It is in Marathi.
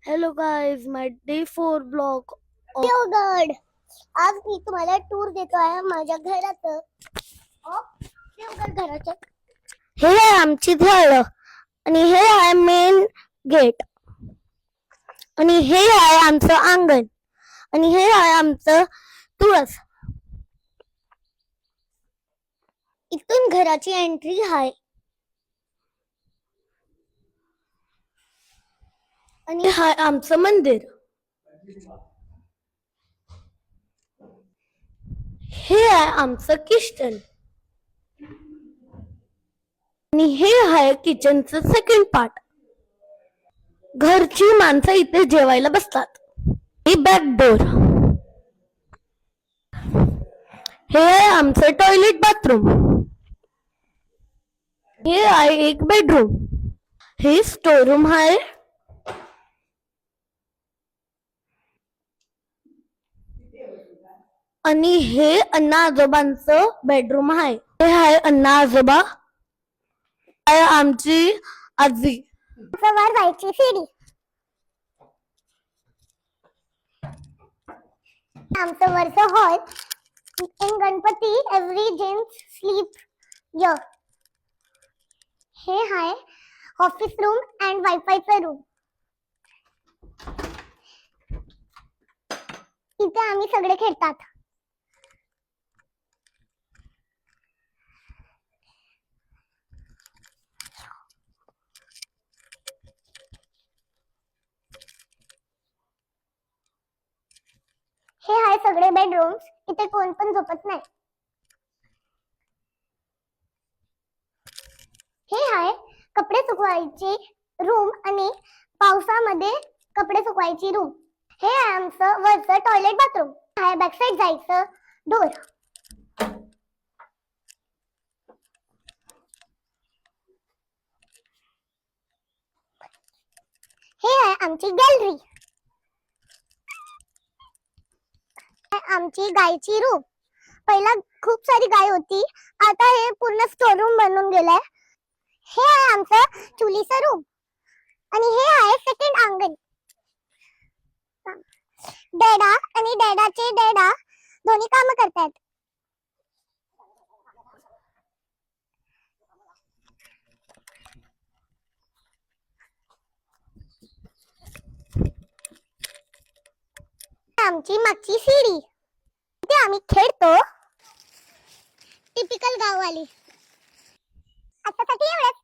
Hello guys, my day 4 vlog. Devgad. आज मी तुम्हाला टूर देतो आहे माझ्या घराचं. देवगड घराचं. हे आहे आमची झाडं आणि हे आहे मेन गेट आणि हे आहे आमचं अंगण आणि हे आहे आमचं तुळस. इथून घराची एंट्री आहे आणि हा आमचं मंदिर. हे आहे आमचं किचन आणि हे आहे किचनचं सेकंड पार्ट. घरची माणसं इथे जेवायला बसतात. ही बॅक डोर. हे आहे आमचं टॉयलेट बाथरूम. हे आहे एक बेडरूम. हे स्टोर रूम आहे. आणि हे अण्णा आजोबांचं बेडरूम आहे. हे आहे अण्णा आजोबा. आहे आमची आजी. वर जायची सीडी. आमचं वरचं hall. In Ganpati every gents sleep here. हे आहे ऑफिस रूम अँड वायफायचा रूम. इथे आम्ही सगळे खेळतात. हे आहे सगळे बेडरूम्स. इथे कोण पण झोपत नाही. हे आहे कपडे सुकवायची रूम आणि पावसामध्ये कपडे सुकवायची रूम. हे आहे आमचं वरचं टॉयलेट बाथरूम. आहे बॅक साइड जायचं डोर. हे आहे आमची गॅलरी. आमची गायची रूम. पहिला खूप सारी गाय होती, आता हे पूर्ण स्टोर रूम बनून गेलाय. हे आहे आमचं चुलीचं रूम आणि हे आहे सेकंड अंगण. डॅडा आणि डॅडाचे डॅडा दोन्ही काम करतात. आमची मागची सीडी. इथे आम्ही खेळतो. टिपिकल गाववाली. आतासाठी एवढंच.